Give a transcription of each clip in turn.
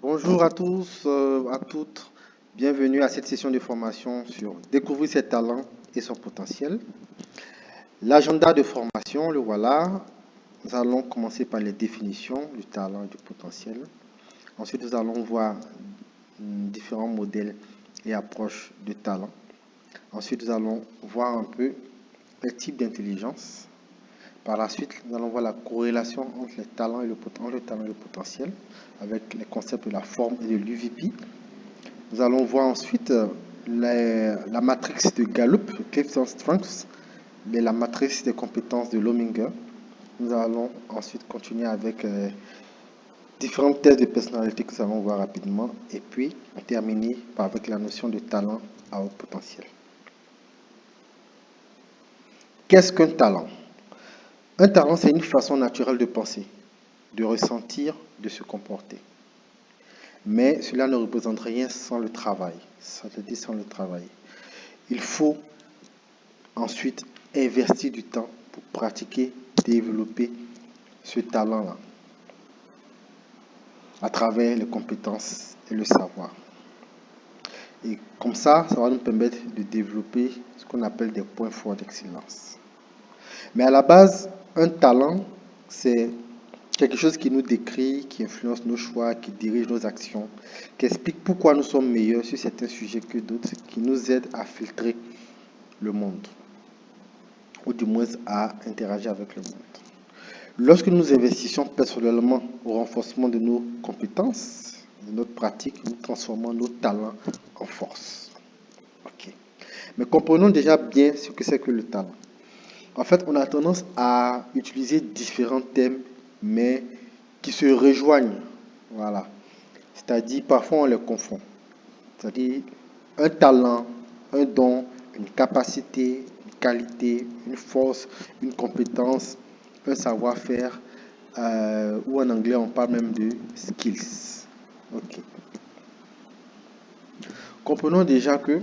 Bonjour à tous, à toutes. Bienvenue à cette session de formation sur découvrir ses talents et son potentiel. L'agenda de formation, le voilà. Nous allons commencer par les définitions du talent et du potentiel. Ensuite, nous allons voir différents modèles et approches de talent. Ensuite, nous allons voir un peu les types d'intelligence. Par la suite, nous allons voir la corrélation entre le talent et le potentiel avec les concepts de la forme et de l'UVP. Nous allons voir ensuite la matrice de Gallup, Clifton Strengths, et la matrice des compétences de Lominger. Nous allons ensuite continuer avec différentes tests de personnalité que nous allons voir rapidement et puis terminer avec la notion de talent à haut potentiel. Qu'est-ce qu'un talent? Un talent, c'est une façon naturelle de penser, de ressentir, de se comporter. Mais cela ne représente rien sans le travail. Ça veut dire sans le travail. Il faut ensuite investir du temps pour pratiquer, développer ce talent-là à travers les compétences et le savoir. Et comme ça va nous permettre de développer ce qu'on appelle des points forts d'excellence. Mais à la base, un talent, c'est quelque chose qui nous décrit, qui influence nos choix, qui dirige nos actions, qui explique pourquoi nous sommes meilleurs sur certains sujets que d'autres, qui nous aide à filtrer le monde, ou du moins à interagir avec le monde. Lorsque nous investissons personnellement au renforcement de nos compétences, de notre pratique, nous transformons nos talents en force. Okay. Mais comprenons déjà bien ce que c'est que le talent. En fait, on a tendance à utiliser différents thèmes, mais qui se rejoignent. Voilà. C'est-à-dire, parfois on les confond. C'est-à-dire, un talent, un don, une capacité, une qualité, une force, une compétence, un savoir-faire, ou en anglais on parle même de skills. Ok. Comprenons déjà que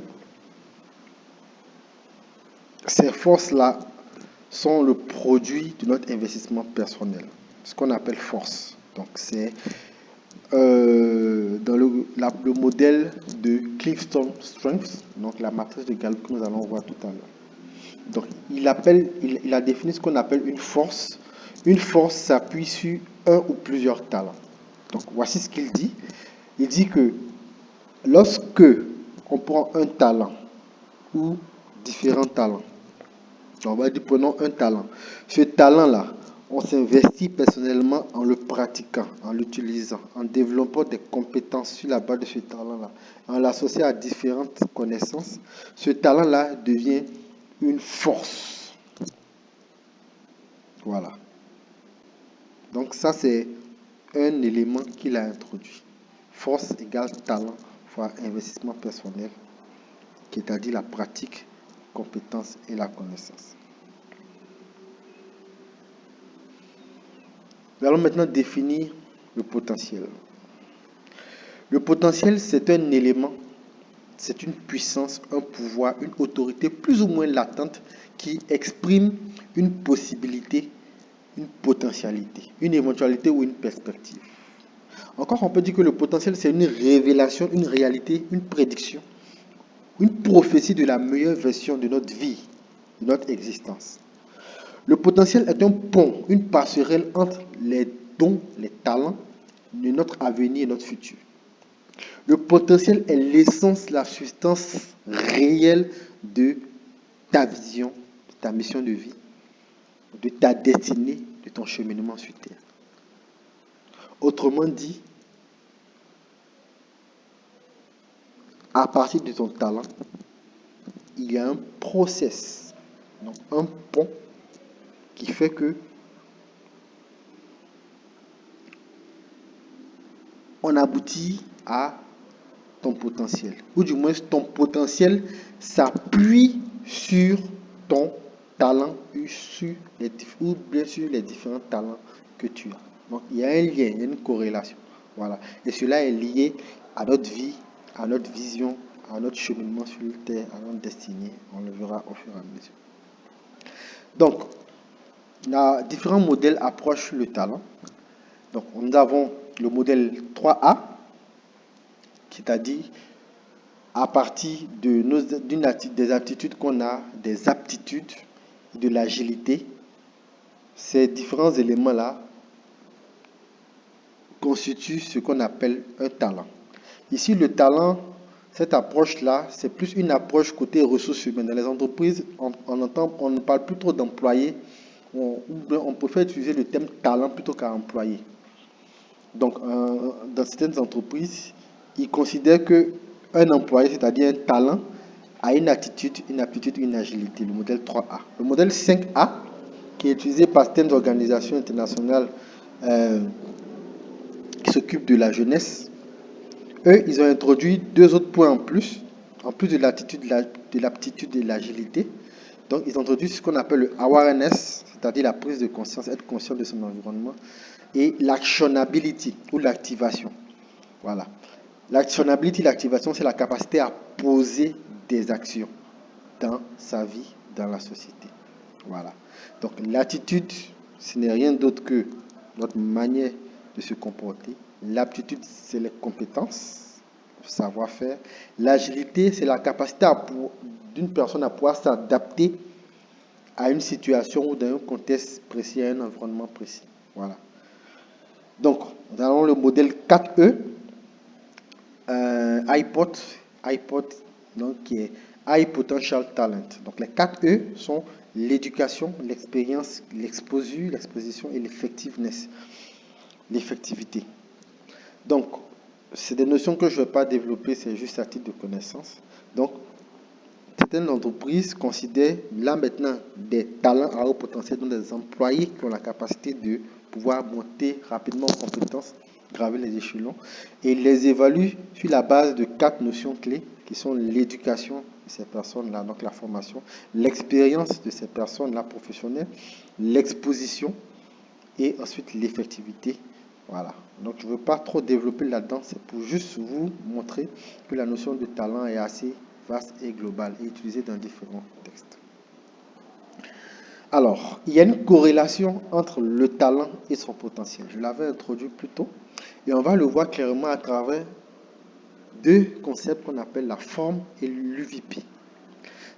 ces forces-là sont le produit de notre investissement personnel, ce qu'on appelle force. Donc c'est dans le modèle de Clifton Strengths, donc la matrice de Gallup que nous allons voir tout à l'heure. Donc il a défini ce qu'on appelle une force. Une force s'appuie sur un ou plusieurs talents. Donc voici ce qu'il dit. Il dit que lorsque on prend un talent ou différents talents, on va dire prenons un talent. Ce talent-là, on s'investit personnellement en le pratiquant, en l'utilisant, en développant des compétences sur la base de ce talent-là, en l'associant à différentes connaissances. Ce talent-là devient une force. Voilà. Donc ça, c'est un élément qu'il a introduit. Force égale talent fois investissement personnel, qui est à dire la pratique, compétence et la connaissance. Nous allons maintenant définir le potentiel. Le potentiel, c'est un élément, c'est une puissance, un pouvoir, une autorité plus ou moins latente qui exprime une possibilité, une potentialité, une éventualité ou une perspective. Encore, on peut dire que le potentiel, c'est une révélation, une réalité, une prédiction, une prophétie de la meilleure version de notre vie, de notre existence. Le potentiel est un pont, une passerelle entre les dons, les talents de notre avenir et notre futur. Le potentiel est l'essence, la substance réelle de ta vision, de ta mission de vie, de ta destinée, de ton cheminement sur Terre. Autrement dit, à partir de ton talent, il y a un process, donc un pont qui fait que on aboutit à ton potentiel. Ou du moins, ton potentiel s'appuie sur ton talent ou bien sur les différents talents que tu as. Donc, il y a un lien, il y a une corrélation. Voilà. Et cela est lié à notre vie, à notre vision, à notre cheminement sur la Terre, à notre destinée. On le verra au fur et à mesure. Donc, différents modèles approchent le talent. Donc, nous avons le modèle 3A, c'est-à-dire à partir des aptitudes qu'on a, des aptitudes, de l'agilité. Ces différents éléments-là constituent ce qu'on appelle un talent. Ici, le talent, cette approche-là, c'est plus une approche côté ressources humaines. Dans les entreprises, on ne parle plus trop d'employés, on préfère utiliser le terme talent plutôt qu'à employé. Donc, dans certaines entreprises, ils considèrent qu'un employé, c'est-à-dire un talent, a une attitude, une aptitude, une agilité, le modèle 3A. Le modèle 5A, qui est utilisé par certaines organisations internationales qui s'occupent de la jeunesse, eux, ils ont introduit 2 autres points en plus de l'attitude, de l'aptitude et de l'agilité. Donc, ils ont introduit ce qu'on appelle le awareness, c'est-à-dire la prise de conscience, être conscient de son environnement, et l'actionability ou l'activation. Voilà. L'actionability, l'activation, c'est la capacité à poser des actions dans sa vie, dans la société. Voilà. Donc, l'attitude, ce n'est rien d'autre que notre manière de se comporter. L'aptitude, c'est les compétences, le savoir-faire. L'agilité, c'est la capacité d'une personne à pouvoir s'adapter à une situation ou dans un contexte précis, à un environnement précis. Voilà. Donc, nous avons le modèle 4E, iPod, donc qui est High Potential Talent. Donc, les 4E sont l'éducation, l'expérience, l'exposition et l'effectiveness, l'effectivité. Donc, c'est des notions que je ne vais pas développer, c'est juste à titre de connaissance. Donc, certaines entreprises considèrent là maintenant des talents à haut potentiel, donc des employés qui ont la capacité de pouvoir monter rapidement en compétences, gravir les échelons, et les évaluent sur la base de 4 notions clés qui sont l'éducation de ces personnes-là, donc la formation, l'expérience de ces personnes-là professionnelles, l'exposition et ensuite l'effectivité. Voilà. Donc je ne veux pas trop développer là-dedans, c'est pour juste vous montrer que la notion de talent est assez vaste et globale et utilisée dans différents textes. Alors, il y a une corrélation entre le talent et son potentiel. Je l'avais introduit plus tôt et on va le voir clairement à travers 2 concepts qu'on appelle la forme et l'UVP.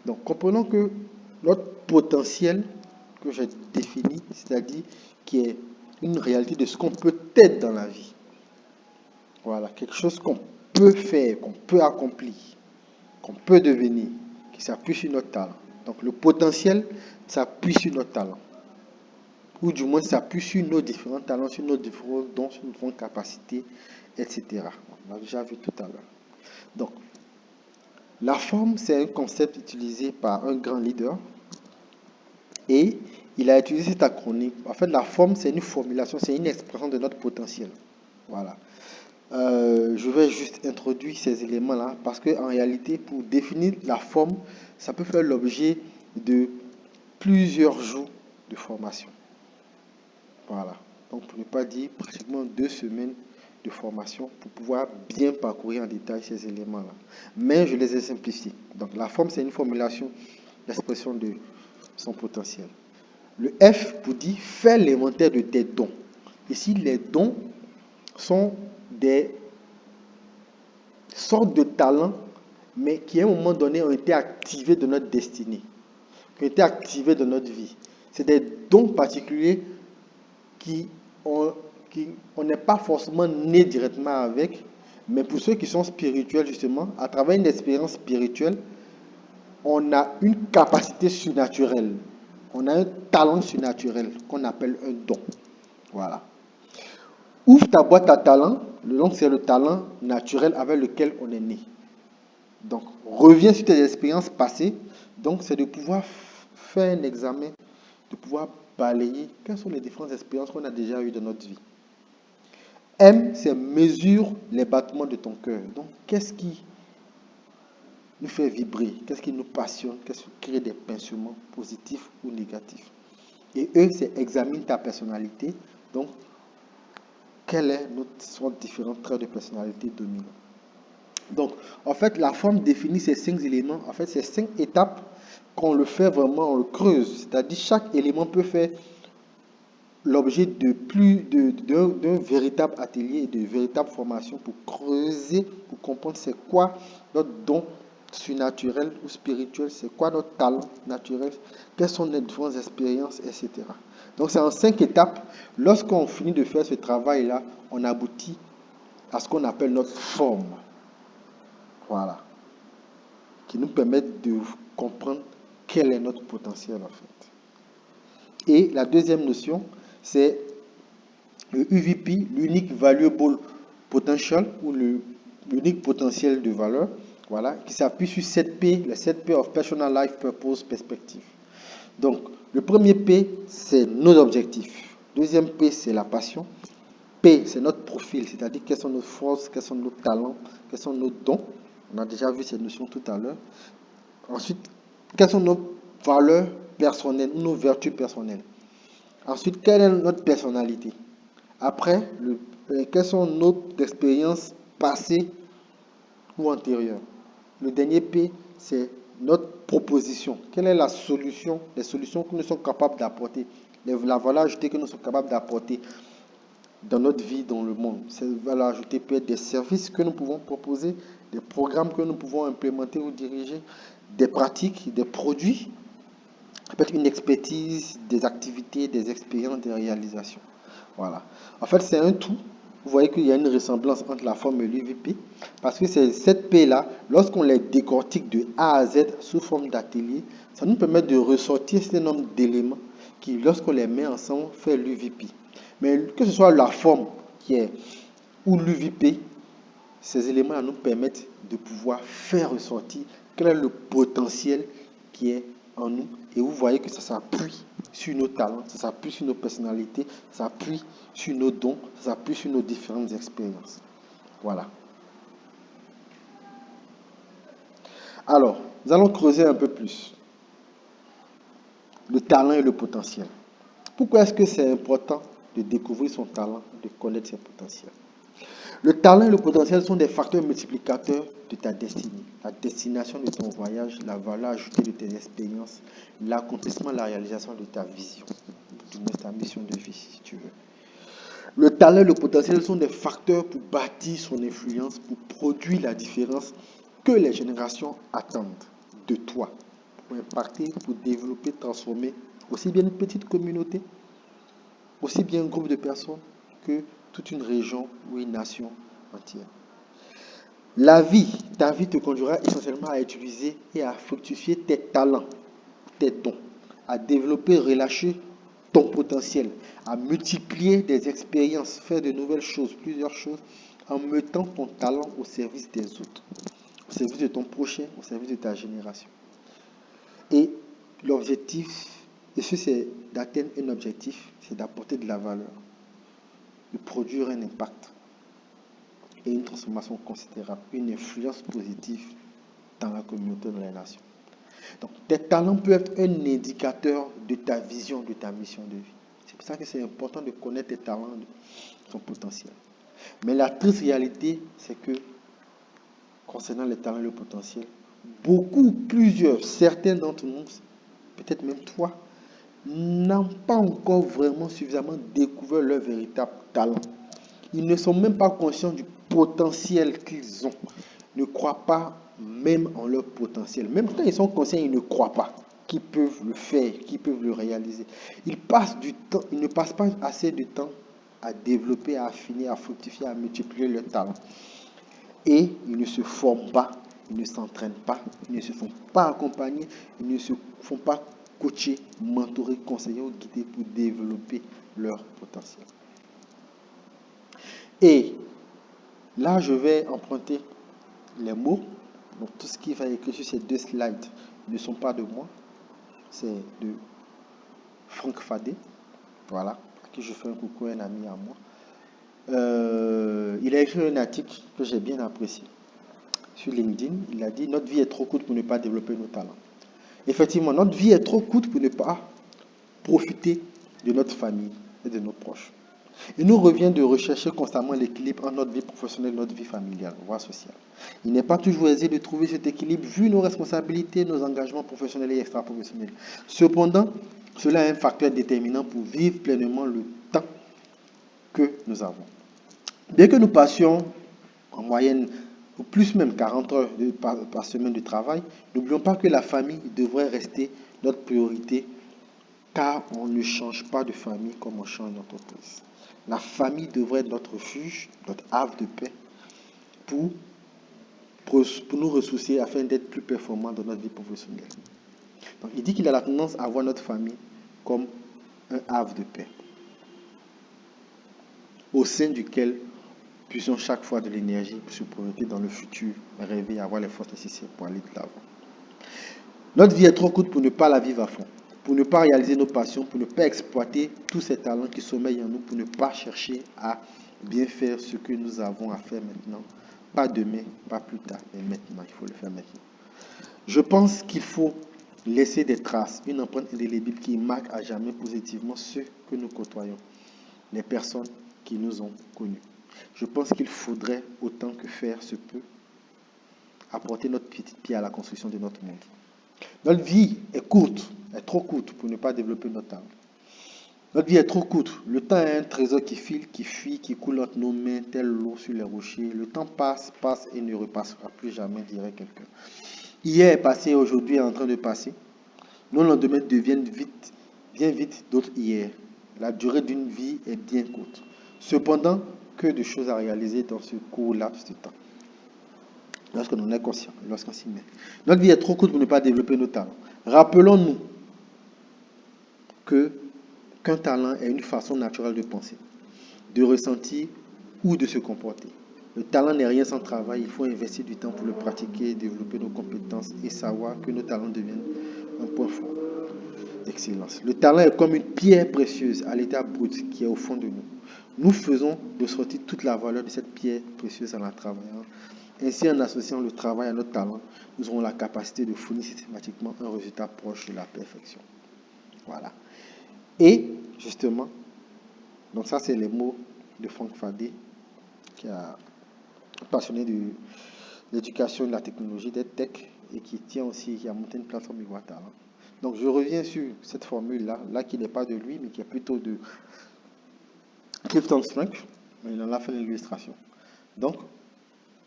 Donc, comprenons que notre potentiel que j'ai défini, c'est-à-dire qui est une réalité de ce qu'on peut être dans la vie. Voilà, quelque chose qu'on peut faire, qu'on peut accomplir, qu'on peut devenir, qui s'appuie sur notre talent. Donc le potentiel s'appuie sur notre talent. Ou du moins s'appuie sur nos différents talents, sur nos différents dons, sur nos différentes capacités, etc. On l'a déjà vu tout à l'heure. Donc, la forme, c'est un concept utilisé par un grand leader. Et il a utilisé cet acronyme. En fait, la forme, c'est une formulation, c'est une expression de notre potentiel. Voilà. Je vais juste introduire ces éléments-là parce qu'en réalité, pour définir la forme, ça peut faire l'objet de plusieurs jours de formation. Voilà. Donc, pour ne pas dire pratiquement 2 semaines de formation pour pouvoir bien parcourir en détail ces éléments-là. Mais je les ai simplifiés. Donc, la forme, c'est une formulation, l'expression de son potentiel. Le F pour dire faire l'inventaire de tes dons. Ici, les dons sont des sortes de talents, mais qui à un moment donné ont été activés de notre destinée, qui ont été activés de notre vie. C'est des dons particuliers on n'est pas forcément né directement avec, mais pour ceux qui sont spirituels justement, à travers une expérience spirituelle, on a une capacité surnaturelle, on a un talent surnaturel qu'on appelle un don. Voilà. Ouvre ta boîte à talent, donc c'est le talent naturel avec lequel on est né. Donc, reviens sur tes expériences passées, donc c'est de pouvoir faire un examen, de pouvoir balayer quelles sont les différentes expériences qu'on a déjà eues dans notre vie. M, c'est mesure les battements de ton cœur. Donc, qu'est-ce qui nous fait vibrer? Qu'est-ce qui nous passionne? Qu'est-ce qui crée des pincements positifs ou négatifs? Et E, c'est examine ta personnalité. Donc, quels sont différents traits de personnalité dominants? Donc, en fait, la forme définit ces 5 éléments. En fait, ces 5 étapes qu'on le fait vraiment, on le creuse. C'est-à-dire, chaque élément peut faire l'objet d'un véritable atelier et de véritable formation pour creuser, pour comprendre c'est quoi notre don surnaturel ou spirituel, c'est quoi notre talent naturel, quelles sont les différentes expériences, etc. Donc c'est en 5 étapes. Lorsqu'on finit de faire ce travail-là, on aboutit à ce qu'on appelle notre forme. Voilà. Qui nous permet de comprendre quel est notre potentiel en fait. Et la deuxième notion, c'est le UVP, l'Unique Valuable Potential, ou l'unique potentiel de valeur, voilà, qui s'appuie sur 7 P, les 7 P of Personal Life Purpose Perspective. Donc, le premier P, c'est nos objectifs. Deuxième P, c'est la passion. P, c'est notre profil, c'est-à-dire quelles sont nos forces, quels sont nos talents, quels sont nos dons. On a déjà vu cette notion tout à l'heure. Ensuite, quelles sont nos valeurs personnelles, nos vertus personnelles. Ensuite, quelle est notre personnalité. Après, quelles sont nos expériences passées ou antérieures. Le dernier P, c'est notre proposition. Quelle est la solution, les solutions que nous sommes capables d'apporter, la valeur ajoutée que nous sommes capables d'apporter dans notre vie, dans le monde. Cette valeur ajoutée peut être des services que nous pouvons proposer, des programmes que nous pouvons implémenter ou diriger, des pratiques, des produits, peut-être une expertise, des activités, des expériences, des réalisations. Voilà. En fait, c'est un tout. Vous voyez qu'il y a une ressemblance entre la forme et l'UVP, parce que ces 7 P-là, lorsqu'on les décortique de A à Z sous forme d'atelier, ça nous permet de ressortir ce nombre d'éléments qui, lorsqu'on les met ensemble, fait l'UVP. Mais que ce soit la forme qui est ou l'UVP, ces éléments nous permettent de pouvoir faire ressortir quel est le potentiel qui est en nous. Et vous voyez que ça s'appuie sur nos talents, ça s'appuie sur nos personnalités, ça s'appuie sur nos dons, ça s'appuie sur nos différentes expériences. Voilà. Alors, nous allons creuser un peu plus le talent et le potentiel. Pourquoi est-ce que c'est important de découvrir son talent, de connaître ses potentiels? Le talent et le potentiel sont des facteurs multiplicateurs de ta destinée, la destination de ton voyage, la valeur ajoutée de tes expériences, l'accomplissement, la réalisation de ta vision, de ta mission de vie, si tu veux. Le talent et le potentiel sont des facteurs pour bâtir son influence, pour produire la différence que les générations attendent de toi, pour impacter, pour développer, transformer aussi bien une petite communauté, aussi bien un groupe de personnes que toute une région ou une nation entière. Ta vie te conduira essentiellement à utiliser et à fructifier tes talents, tes dons, à développer, relâcher ton potentiel, à multiplier des expériences, faire de nouvelles choses, plusieurs choses, en mettant ton talent au service des autres, au service de ton prochain, au service de ta génération. Et l'objectif, et ce c'est d'atteindre un objectif, c'est d'apporter de la valeur, de produire un impact et une transformation considérable, une influence positive dans la communauté, dans les nations. Donc, tes talents peuvent être un indicateur de ta vision, de ta mission de vie. C'est pour ça que c'est important de connaître tes talents, ton potentiel. Mais la triste réalité, c'est que concernant les talents et le potentiel, certains d'entre nous, peut-être même toi, n'ont pas encore vraiment suffisamment découvert leur véritable talent. Ils ne sont même pas conscients du potentiel qu'ils ont. Ils ne croient pas même en leur potentiel. Même quand ils sont conscients, ils ne croient pas qu'ils peuvent le faire, qu'ils peuvent le réaliser. Ils ne passent pas assez de temps à développer, à affiner, à fructifier, à multiplier leur talent. Et ils ne se forment pas, ils ne s'entraînent pas, ils ne se font pas accompagner, ils ne se font pas coacher, mentorer, conseiller ou guider pour développer leur potentiel. Et là, je vais emprunter les mots. Donc, tout ce qui va écrire sur ces 2 slides ne sont pas de moi. C'est de Franck Fadé. Voilà. À qui je fais un coucou, un ami à moi. Il a écrit un article que j'ai bien apprécié sur LinkedIn. Il a dit: notre vie est trop courte pour ne pas développer nos talents. Effectivement, notre vie est trop courte pour ne pas profiter de notre famille et de nos proches. Il nous revient de rechercher constamment l'équilibre entre notre vie professionnelle et notre vie familiale, voire sociale. Il n'est pas toujours aisé de trouver cet équilibre vu nos responsabilités, nos engagements professionnels et extra-professionnels. Cependant, Cela est un facteur déterminant pour vivre pleinement le temps que nous avons. Bien que nous passions en moyenne ou plus même 40 heures par semaine de travail, n'oublions pas que la famille devrait rester notre priorité, car on ne change pas de famille comme on change d'entreprise. La famille devrait être notre refuge, notre havre de paix pour nous ressourcer afin d'être plus performants dans notre vie professionnelle. Donc, il dit qu'il a la tendance à voir notre famille comme un havre de paix, au sein duquel puissions chaque fois de l'énergie pour se projeter dans le futur, rêver, avoir les forces nécessaires pour aller de l'avant. Notre vie est trop courte pour ne pas la vivre à fond, pour ne pas réaliser nos passions, pour ne pas exploiter tous ces talents qui sommeillent en nous, pour ne pas chercher à bien faire ce que nous avons à faire maintenant. Pas demain, pas plus tard, mais maintenant, il faut le faire maintenant. Je pense qu'il faut laisser des traces, une empreinte indélébile qui marque à jamais positivement ceux que nous côtoyons, les personnes qui nous ont connus. Je pense qu'il faudrait, autant que faire se peut, apporter notre petite pierre à la construction de notre monde. Notre vie est courte, est trop courte pour ne pas développer notre talent. Notre vie est trop courte. Le temps est un trésor qui file, qui fuit, qui coule entre nos mains, tel l'eau sur les rochers. Le temps passe, passe et ne repassera plus jamais, dirait quelqu'un. Hier est passé, aujourd'hui est en train de passer. Nos lendemains deviennent vite, bien vite d'autres hier. La durée d'une vie est bien courte. Cependant, que de choses à réaliser dans ce court laps de temps. Lorsqu'on en est conscient, lorsqu'on s'y met. Notre vie est trop courte pour ne pas développer nos talents. Rappelons-nous qu'un talent est une façon naturelle de penser, de ressentir ou de se comporter. Le talent n'est rien sans travail, il faut investir du temps pour le pratiquer, développer nos compétences et savoir que nos talents deviennent un point fort d'excellence. Le talent est comme une pierre précieuse à l'état brut qui est au fond de nous. Nous faisons ressortir toute la valeur de cette pierre précieuse en la travaillant. Ainsi, en associant le travail à notre talent, nous aurons la capacité de fournir systématiquement un résultat proche de la perfection. Voilà. Et, justement, donc ça c'est les mots de Franck Fadé, qui est passionné de l'éducation et de la technologie, des tech, et qui tient aussi, qui a monté une plateforme Iguatala. Donc je reviens sur cette formule-là qui n'est pas de lui, mais qui est plutôt de Clifton Strength, mais il en a fait l'illustration. Donc,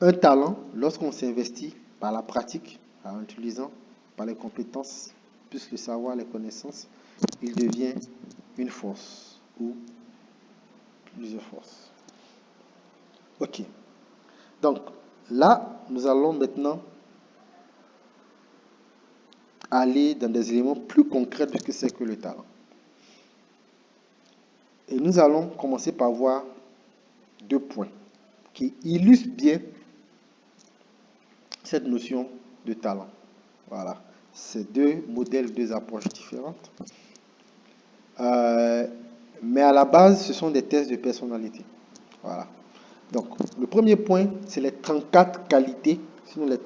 un talent, lorsqu'on s'investit par la pratique, en utilisant par les compétences, plus le savoir, les connaissances, il devient une force ou plusieurs forces. Ok. Donc, là, nous allons maintenant aller dans des éléments plus concrets de ce que c'est que le talent. Et nous allons commencer par voir 2 points qui illustrent bien cette notion de talent. Voilà. C'est 2 modèles, 2 approches différentes. Mais à la base, ce sont des tests de personnalité. Voilà. Donc, le premier point, c'est les 34 qualités, sinon les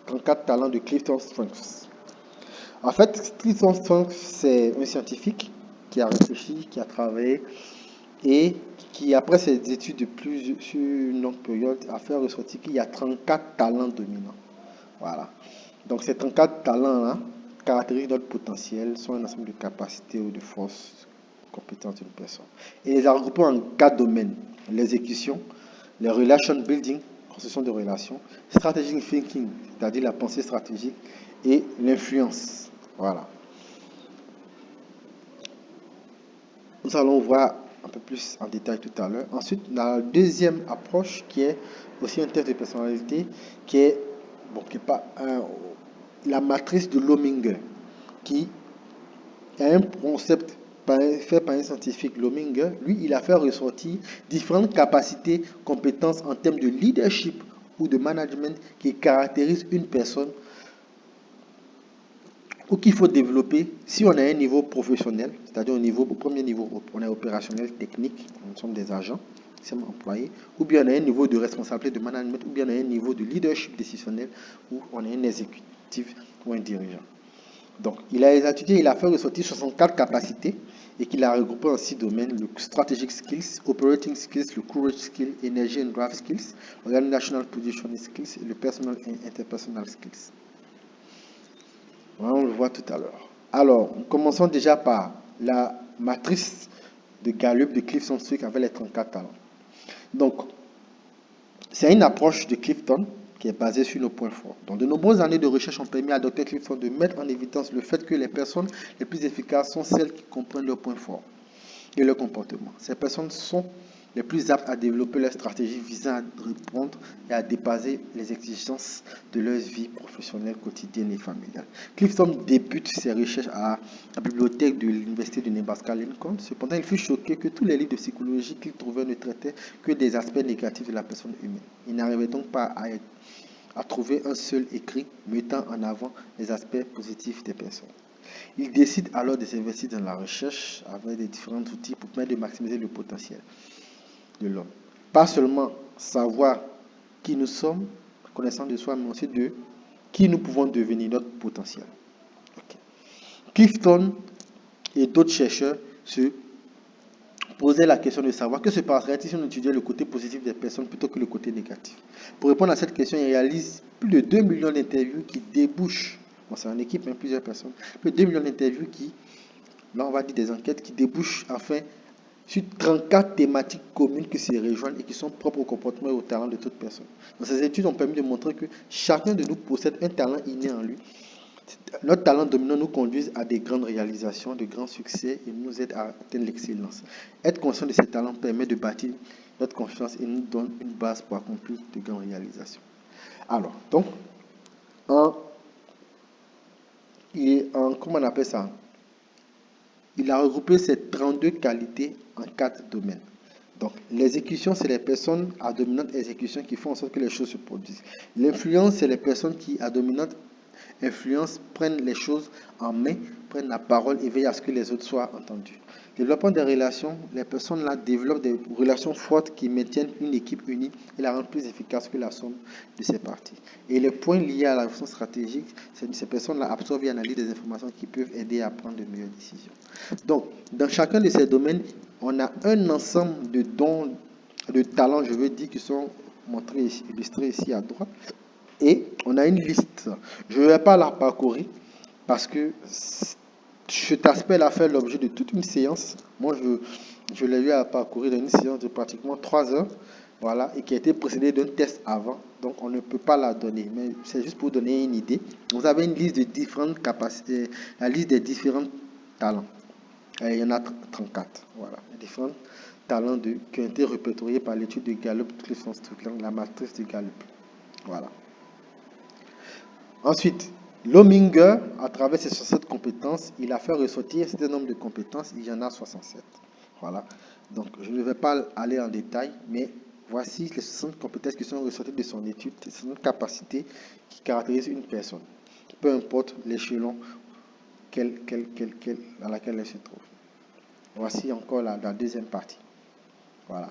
34 talents de Clifton Strength. En fait, Clifton Strength, c'est un scientifique qui a réfléchi, qui a travaillé et qui, après ses études sur une longue période, a fait ressortir qu'il y a 34 talents dominants. Voilà. Donc, ces 34 talents-là caractérisent notre potentiel, sont un ensemble de capacités ou de forces, compétences d'une personne. Et les a regroupés en 4 domaines. L'exécution, les relation building, construction de relations, strategic thinking, c'est-à-dire la pensée stratégique, et l'influence. Voilà. Nous allons voir un peu plus en détail tout à l'heure. Ensuite, la deuxième approche qui est aussi un test de personnalité, qui est la matrice de Lominger, qui est un concept fait par un scientifique, Lominger. Lui, il a fait ressortir différentes capacités, compétences en termes de leadership ou de management qui caractérisent une personne ou qu'il faut développer si on a un niveau professionnel, c'est-à-dire au premier niveau, on est opérationnel, technique, nous sommes des agents, nous sommes employés, ou bien on a un niveau de responsabilité, de management, ou bien on a un niveau de leadership décisionnel, où on est un exécutif ou un dirigeant. Donc, il a étudié, il a fait ressortir 64 capacités et qu'il a regroupé en 6 domaines: le strategic skills, operating skills, le courage skills, energy and drive skills, organizational positioning skills et le personal and interpersonal skills. On le voit tout à l'heure. Alors, commençons déjà par la matrice de Gallup de Clifton-Strachan avec les 34 talents. Donc, c'est une approche de Clifton qui est basée sur nos points forts. Donc, de nombreuses années de recherche ont permis à Dr. Clifton de mettre en évidence le fait que les personnes les plus efficaces sont celles qui comprennent leurs points forts et leur comportement. Ces personnes sont les plus aptes à développer leurs stratégies visant à répondre et à dépasser les exigences de leur vie professionnelle, quotidienne et familiale. Clifton débute ses recherches à la bibliothèque de l'université de Nebraska Lincoln. Cependant, il fut choqué que tous les livres de psychologie qu'il trouvait ne traitaient que des aspects négatifs de la personne humaine. Il n'arrivait donc pas à trouver un seul écrit mettant en avant les aspects positifs des personnes. Il décide alors de s'investir dans la recherche avec des différents outils pour permettre de maximiser le potentiel de l'homme. Pas seulement savoir qui nous sommes, connaissant de soi, mais aussi de qui nous pouvons devenir, notre potentiel. Okay. Clifton et d'autres chercheurs se posaient la question de savoir que se passerait-il si on étudiait le côté positif des personnes plutôt que le côté négatif. Pour répondre à cette question, ils réalisent plus de 2 millions d'interviews qui débouchent, bon, c'est en équipe, mais plusieurs personnes, plus de 2 millions d'interviews qui, là on va dire des enquêtes qui débouchent enfin sur 34 thématiques communes qui se rejoignent et qui sont propres au comportement et au talent de toute personne. Donc, ces études ont permis de montrer que chacun de nous possède un talent inné en lui. Notre talent dominant nous conduit à des grandes réalisations, de grands succès et nous aide à atteindre l'excellence. Être conscient de ces talents permet de bâtir notre confiance et nous donne une base pour accomplir de grandes réalisations. Alors, donc, comment on appelle ça? Il a regroupé ces 32 qualités en 4 domaines. Donc, l'exécution, c'est les personnes à dominante exécution qui font en sorte que les choses se produisent. L'influence, c'est les personnes qui, à dominante influence, prennent les choses en main, prennent la parole et veillent à ce que les autres soient entendus. Développement des relations, les personnes là développent des relations fortes qui maintiennent une équipe unie et la rendent plus efficace que la somme de ses parties. Et les points liés à la réflexion stratégique, c'est ces personnes-là absorbent et analysent des informations qui peuvent aider à prendre de meilleures décisions. Donc, dans chacun de ces domaines, on a un ensemble de dons, de talents, je veux dire, qui sont montrés, illustrés ici à droite. Et on a une liste. Je ne vais pas la parcourir parce que cet aspect-là fait l'objet de toute une séance. Moi, je l'ai eu à parcourir dans une séance de pratiquement 3 heures. Voilà, et qui a été précédée d'un test avant. Donc, on ne peut pas la donner. Mais c'est juste pour donner une idée. Vous avez une liste de différentes capacités, la liste des différents talents. Et il y en a 34. Voilà, différents talents qui ont été répertoriés par l'étude de Gallup, Clifton-Strachan, la matrice de Gallup. Voilà. Ensuite, Lominger, à travers ses 67 compétences, il a fait ressortir un certain nombre de compétences. Il y en a 67. Voilà. Donc, je ne vais pas aller en détail, mais voici les 60 compétences qui sont ressorties de son étude, ces 60 capacités qui caractérisent une personne, peu importe l'échelon dans laquelle elle se trouve. Voici encore la deuxième partie. Voilà.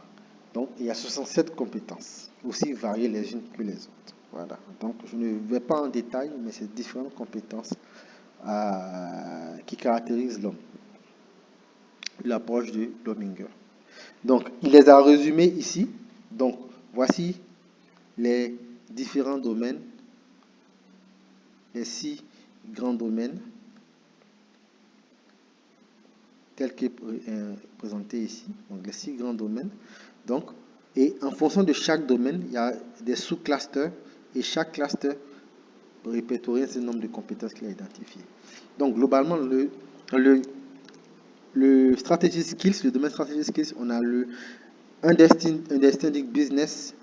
Donc, il y a 67 compétences, aussi variées les unes que les autres. Voilà. Donc, je ne vais pas en détail, mais c'est différentes compétences qui caractérisent l'homme. L'approche de Lominger. Donc, il les a résumées ici. Donc, voici les différents domaines, les 6 grands domaines, tels qu'ils sont présentés ici. Donc, les 6 grands domaines. Donc, et en fonction de chaque domaine, il y a des sous-clusters et chaque cluster répertorie un certain nombre de compétences qu'il a identifiées. Donc, globalement, le strategy skills, le domaine strategy skills, on a le understanding business,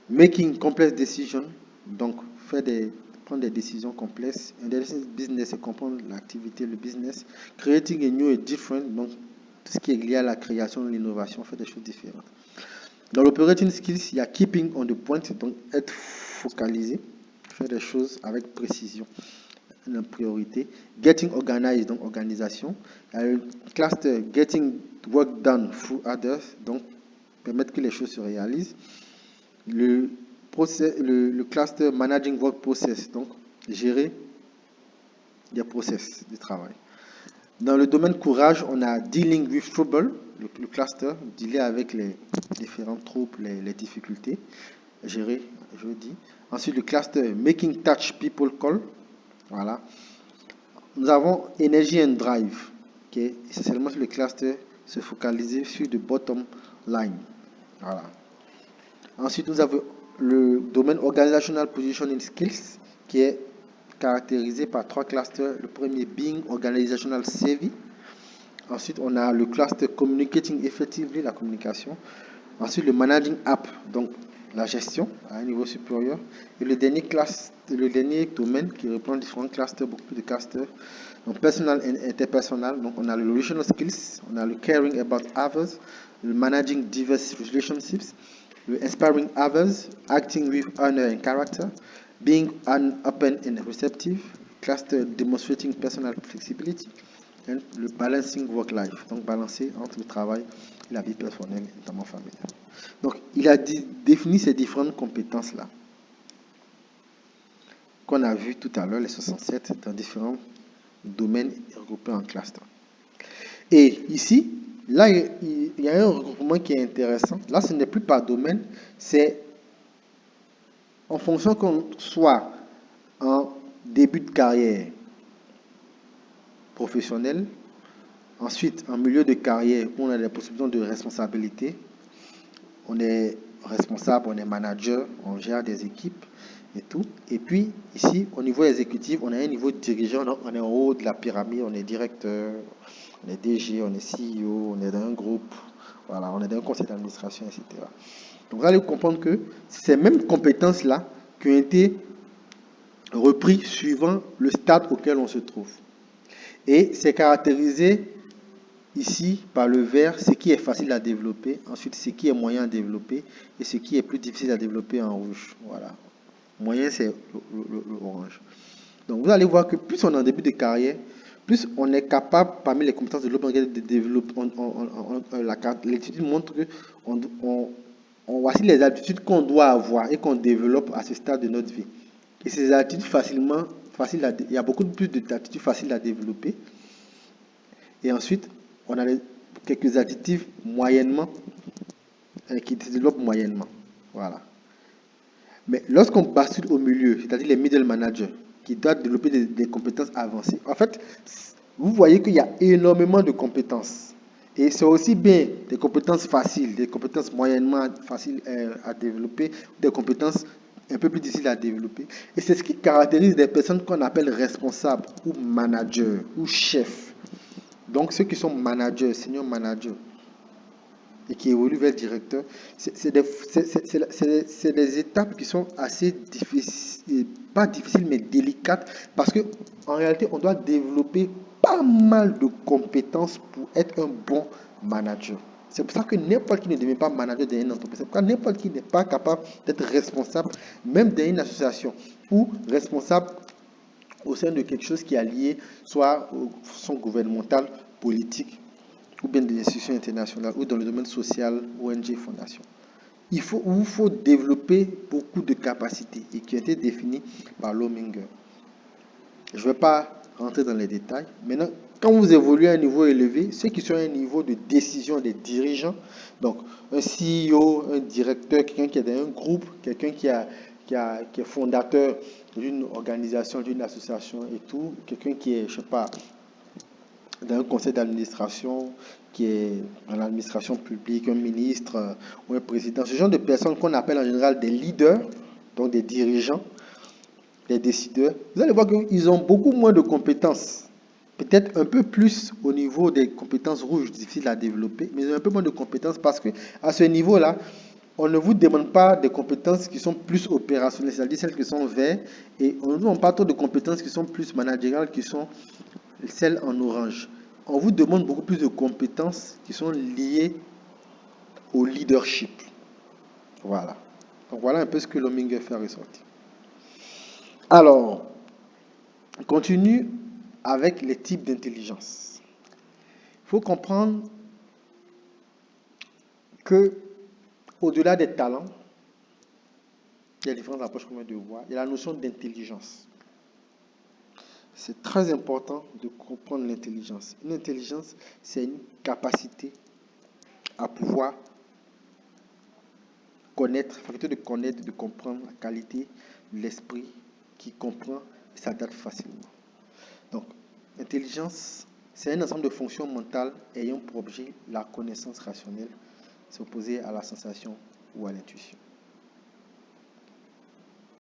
making complex decisions, donc prendre des décisions complexes. Understanding business, c'est comprendre l'activité, le business. Creating a new and different, donc tout ce qui est lié à la création, l'innovation, faire des choses différentes. Dans l'operating skills, il y a keeping on the point, donc être focalisé, faire des choses avec précision, une priorité. Getting organized, donc organisation. Il y a le cluster getting work done through others, donc permettre que les choses se réalisent. Le cluster managing work process, donc gérer des process de travail. Dans le domaine courage, on a dealing with trouble, le cluster, dealer avec les différents troubles, les difficultés, gérer, je dis. Ensuite, le cluster making touch people call, voilà. Nous avons energy and drive, qui est essentiellement sur le cluster, se focaliser sur le bottom line. Voilà. Ensuite, nous avons le domaine Organizational Positioning Skills, qui est caractérisé par 3 clusters. Le premier, Being Organizational Savvy. Ensuite, on a le cluster Communicating Effectively, la communication. Ensuite, le Managing App, donc la gestion à un niveau supérieur. Et le dernier domaine qui reprend différents clusters, beaucoup de clusters. Donc, personal et interpersonal. Donc, on a le Relational Skills, on a le Caring About Others, le Managing Diverse Relationships, le Inspiring Others, Acting with Honor and Character, Being Open and Receptive, cluster Demonstrating Personal Flexibility, et le Balancing Work-Life, donc balancer entre le travail et la vie personnelle, notamment familiale. Donc, il a défini ces différentes compétences-là qu'on a vues tout à l'heure, les 67, dans différents domaines regroupés en cluster. Et ici, là, il y a un regroupement qui est intéressant. Là, ce n'est plus par domaine, c'est en fonction qu'on soit en début de carrière professionnelle, ensuite en milieu de carrière où on a des possibilités de responsabilité, on est responsable, on est manager, on gère des équipes et tout. Et puis ici, au niveau exécutif, on a un niveau de dirigeant, on est en haut de la pyramide, on est directeur, on est DG, on est CEO, on est dans un groupe, voilà, on est dans un conseil d'administration, etc. Donc vous allez comprendre que ces mêmes compétences-là qui ont été reprises suivant le stade auquel on se trouve. Et c'est caractérisé ici par le vert, ce qui est facile à développer, ensuite ce qui est moyen à développer et ce qui est plus difficile à développer en rouge. Voilà. Moyen, c'est le orange. Donc vous allez voir que plus on est en début de carrière, plus on est capable, parmi les compétences de développement, de développer. L'étude montre que voici les habitudes qu'on doit avoir et qu'on développe à ce stade de notre vie. Et ces habitudes il y a beaucoup plus d'habitudes faciles à développer. Et ensuite, on a quelques adjectifs moyennement, qui se développent moyennement. Voilà. Mais lorsqu'on bascule au milieu, c'est-à-dire les middle managers, qui doivent développer des compétences avancées, en fait, vous voyez qu'il y a énormément de compétences. Et c'est aussi bien des compétences faciles, des compétences moyennement faciles à développer, des compétences un peu plus difficiles à développer. Et c'est ce qui caractérise des personnes qu'on appelle responsables ou managers ou chefs. Donc ceux qui sont managers, senior managers, et qui évoluent vers directeur, c'est des étapes qui sont assez difficiles, pas difficiles mais délicates, parce que en réalité on doit développer pas mal de compétences pour être un bon manager. C'est pour ça que n'importe qui ne devient pas manager dans une entreprise. C'est pour ça que n'importe qui n'est pas capable d'être responsable, même dans une association, ou responsable au sein de quelque chose qui est lié soit au son gouvernemental, politique, ou bien des institutions internationales, ou dans le domaine social, ONG, fondation. Il faut développer beaucoup de capacités et qui ont été définies par Lominger. Je ne vais pas rentrer dans les détails. Maintenant, quand vous évoluez à un niveau élevé, ceux qui sont à un niveau de décision des dirigeants, donc un CEO, un directeur, quelqu'un qui est dans un groupe, quelqu'un qui est fondateur d'une organisation, d'une association et tout, quelqu'un qui est, je sais pas, dans un conseil d'administration, qui est dans l'administration publique, un ministre ou un président, ce genre de personnes qu'on appelle en général des leaders, donc des dirigeants, des décideurs, vous allez voir qu'ils ont beaucoup moins de compétences. Peut-être un peu plus au niveau des compétences rouges, difficiles à développer, mais ils ont un peu moins de compétences parce que à ce niveau-là, on ne vous demande pas des compétences qui sont plus opérationnelles, c'est-à-dire celles qui sont vertes, et on ne vous demande pas trop de compétences qui sont plus managériales, qui sont celles en orange. On vous demande beaucoup plus de compétences qui sont liées au leadership. Voilà. Donc voilà un peu ce que Lominger fait ressortir. Alors, on continue avec les types d'intelligence. Il faut comprendre que au-delà des talents, il y a différentes approches qu'on vient de voir. Il y a la notion d'intelligence. C'est très important de comprendre l'intelligence. Une intelligence, c'est une capacité à pouvoir connaître, faculté de connaître, de comprendre la qualité de l'esprit qui comprend et s'adapte facilement. Donc, intelligence, C'est un ensemble de fonctions mentales ayant pour objet la connaissance rationnelle, s'opposer à la sensation ou à l'intuition.